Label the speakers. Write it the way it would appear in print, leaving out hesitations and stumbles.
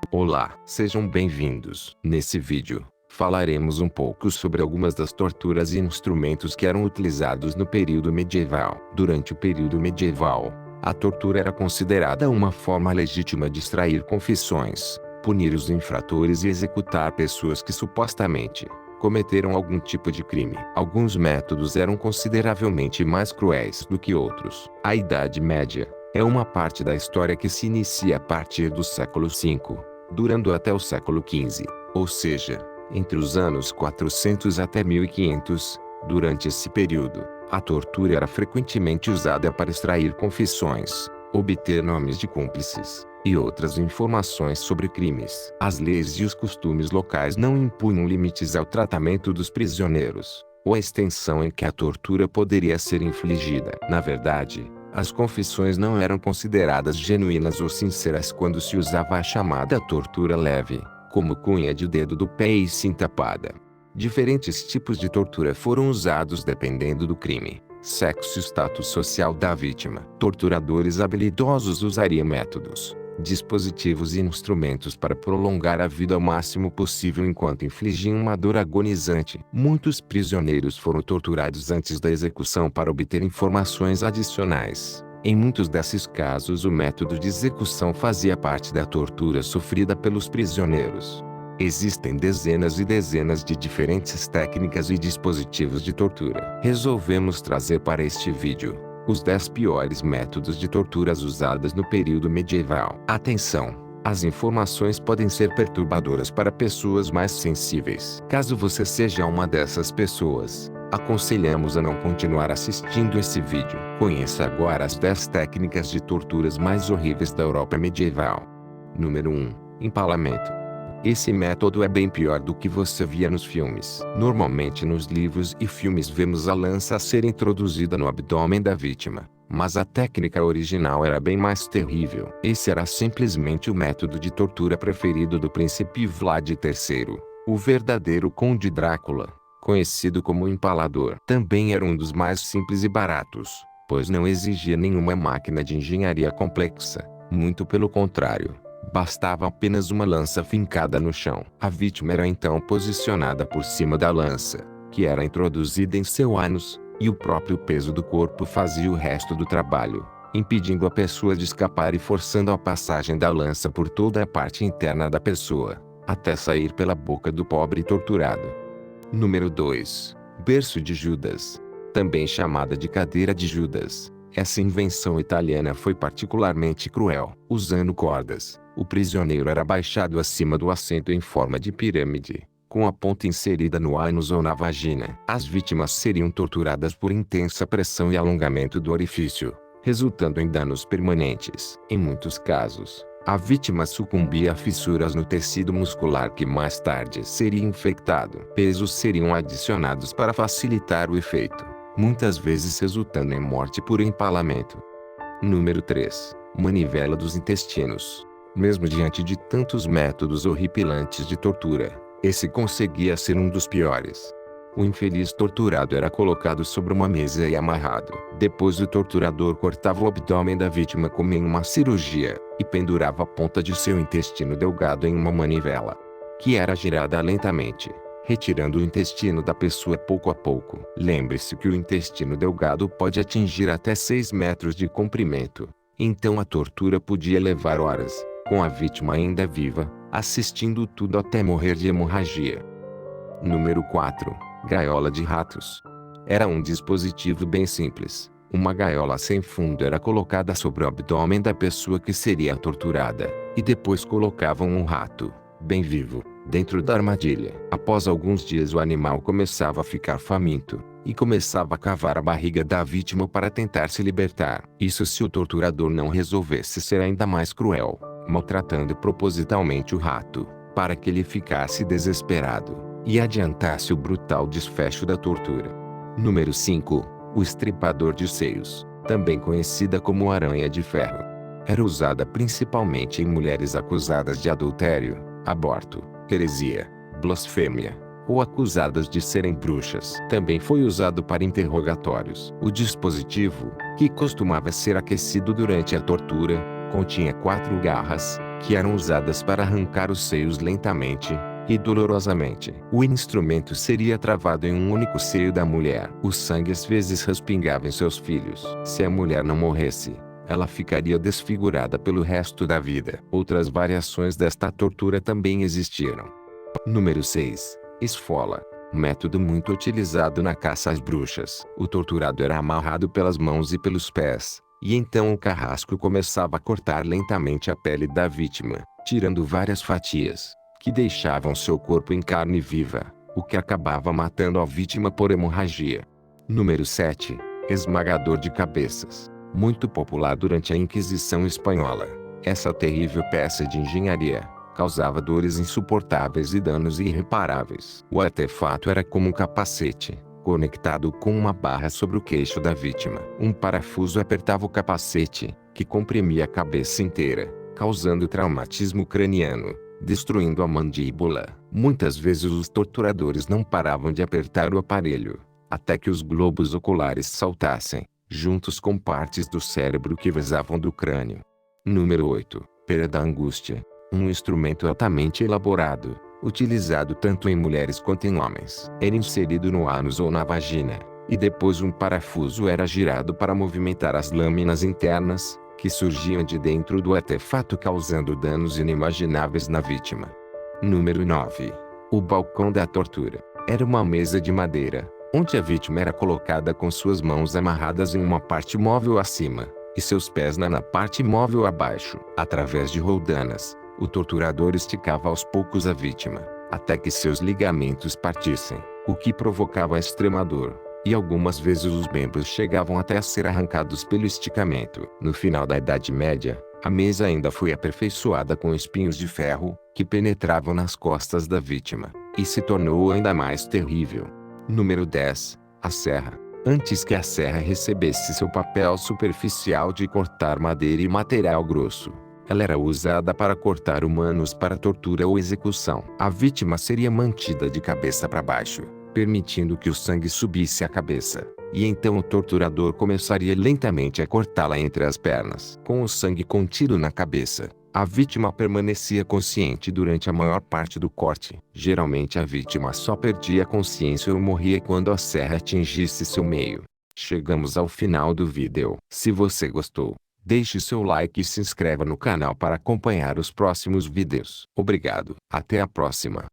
Speaker 1: Olá, sejam bem-vindos. Nesse vídeo, falaremos um pouco sobre algumas das torturas e instrumentos que eram utilizados no período medieval. Durante o período medieval, a tortura era considerada uma forma legítima de extrair confissões, punir os infratores e executar pessoas que supostamente cometeram algum tipo de crime. Alguns métodos eram consideravelmente mais cruéis do que outros. A Idade Média é uma parte da história que se inicia a partir do século V, durando até o século XV, ou seja, entre os anos 400 até 1500. Durante esse período, a tortura era frequentemente usada para extrair confissões, obter nomes de cúmplices e outras informações sobre crimes. As leis e os costumes locais não impunham limites ao tratamento dos prisioneiros, ou a extensão em que a tortura poderia ser infligida. Na verdade, as confissões não eram consideradas genuínas ou sinceras quando se usava a chamada tortura leve, como cunha de dedo do pé e cinta tapada. Diferentes tipos de tortura foram usados dependendo do crime, sexo e status social da vítima. Torturadores habilidosos usariam métodos, dispositivos e instrumentos para prolongar a vida ao máximo possível enquanto infligiam uma dor agonizante. Muitos prisioneiros foram torturados antes da execução para obter informações adicionais. Em muitos desses casos, o método de execução fazia parte da tortura sofrida pelos prisioneiros. Existem dezenas e dezenas de diferentes técnicas e dispositivos de tortura. Resolvemos trazer para este vídeo os 10 piores métodos de torturas usadas no período medieval. Atenção! As informações podem ser perturbadoras para pessoas mais sensíveis. Caso você seja uma dessas pessoas, aconselhamos a não continuar assistindo esse vídeo. Conheça agora as 10 técnicas de torturas mais horríveis da Europa medieval. Número 1. Empalamento. Esse método é bem pior do que você via nos filmes. Normalmente nos livros e filmes vemos a lança ser introduzida no abdômen da vítima, mas a técnica original era bem mais terrível. Esse era simplesmente o método de tortura preferido do príncipe Vlad III, o verdadeiro Conde Drácula, conhecido como empalador. Também era um dos mais simples e baratos, pois não exigia nenhuma máquina de engenharia complexa, muito pelo contrário. Bastava apenas uma lança fincada no chão. A vítima era então posicionada por cima da lança, que era introduzida em seu ânus, e o próprio peso do corpo fazia o resto do trabalho, impedindo a pessoa de escapar e forçando a passagem da lança por toda a parte interna da pessoa, até sair pela boca do pobre torturado. Número 2. Berço de Judas. Também chamada de cadeira de Judas. Essa invenção italiana foi particularmente cruel. Usando cordas, o prisioneiro era baixado acima do assento em forma de pirâmide, com a ponta inserida no ânus ou na vagina. As vítimas seriam torturadas por intensa pressão e alongamento do orifício, resultando em danos permanentes. Em muitos casos, a vítima sucumbia a fissuras no tecido muscular que mais tarde seria infectado. Pesos seriam adicionados para facilitar o efeito, muitas vezes resultando em morte por empalamento. Número 3. Manivela dos intestinos. Mesmo diante de tantos métodos horripilantes de tortura, esse conseguia ser um dos piores. O infeliz torturado era colocado sobre uma mesa e amarrado. Depois o torturador cortava o abdômen da vítima como em uma cirurgia, e pendurava a ponta de seu intestino delgado em uma manivela, que era girada lentamente, retirando o intestino da pessoa pouco a pouco. Lembre-se que o intestino delgado pode atingir até 6 metros de comprimento, então a tortura podia levar horas, com a vítima ainda viva, assistindo tudo até morrer de hemorragia. Número 4. Gaiola de ratos. Era um dispositivo bem simples. Uma gaiola sem fundo era colocada sobre o abdômen da pessoa que seria torturada, e depois colocavam um rato, bem vivo, dentro da armadilha. Após alguns dias o animal começava a ficar faminto, e começava a cavar a barriga da vítima para tentar se libertar. Isso se o torturador não resolvesse ser ainda mais cruel, maltratando propositalmente o rato, para que ele ficasse desesperado, e adiantasse o brutal desfecho da tortura. Número 5. O estripador de seios, também conhecida como aranha de ferro. Era usada principalmente em mulheres acusadas de adultério, aborto, heresia, blasfêmia, ou acusadas de serem bruxas. Também foi usado para interrogatórios. O dispositivo, que costumava ser aquecido durante a tortura, Continha 4 garras, que eram usadas para arrancar os seios lentamente e dolorosamente. O instrumento seria travado em um único seio da mulher. O sangue às vezes respingava em seus filhos. Se a mulher não morresse, ela ficaria desfigurada pelo resto da vida. Outras variações desta tortura também existiram. Número 6. Esfola. Método muito utilizado na caça às bruxas. O torturado era amarrado pelas mãos e pelos pés, e então o carrasco começava a cortar lentamente a pele da vítima, tirando várias fatias, que deixavam seu corpo em carne viva, o que acabava matando a vítima por hemorragia. Número 7. Esmagador de cabeças. Muito popular durante a Inquisição Espanhola. Essa terrível peça de engenharia causava dores insuportáveis e danos irreparáveis. O artefato era como um capacete, conectado com uma barra sobre o queixo da vítima. Um parafuso apertava o capacete, que comprimia a cabeça inteira, causando traumatismo craniano, destruindo a mandíbula. Muitas vezes os torturadores não paravam de apertar o aparelho, até que os globos oculares saltassem, juntos com partes do cérebro que vazavam do crânio. Número 8. Pera da angústia. Um instrumento altamente elaborado, utilizado tanto em mulheres quanto em homens. Era inserido no ânus ou na vagina, e depois um parafuso era girado para movimentar as lâminas internas, que surgiam de dentro do artefato causando danos inimagináveis na vítima. Número 9. O balcão da tortura. Era uma mesa de madeira, onde a vítima era colocada com suas mãos amarradas em uma parte móvel acima, e seus pés na parte móvel abaixo. Através de roldanas, o torturador esticava aos poucos a vítima, até que seus ligamentos partissem, o que provocava extrema dor, e algumas vezes os membros chegavam até a ser arrancados pelo esticamento. No final da Idade Média, a mesa ainda foi aperfeiçoada com espinhos de ferro, que penetravam nas costas da vítima, e se tornou ainda mais terrível. Número 10. A serra. Antes que a serra recebesse seu papel superficial de cortar madeira e material grosso, ela era usada para cortar humanos para tortura ou execução. A vítima seria mantida de cabeça para baixo, permitindo que o sangue subisse à cabeça, e então o torturador começaria lentamente a cortá-la entre as pernas. Com o sangue contido na cabeça, a vítima permanecia consciente durante a maior parte do corte. Geralmente a vítima só perdia a consciência ou morria quando a serra atingisse seu meio. Chegamos ao final do vídeo. Se você gostou, deixe seu like e se inscreva no canal para acompanhar os próximos vídeos. Obrigado. Até a próxima.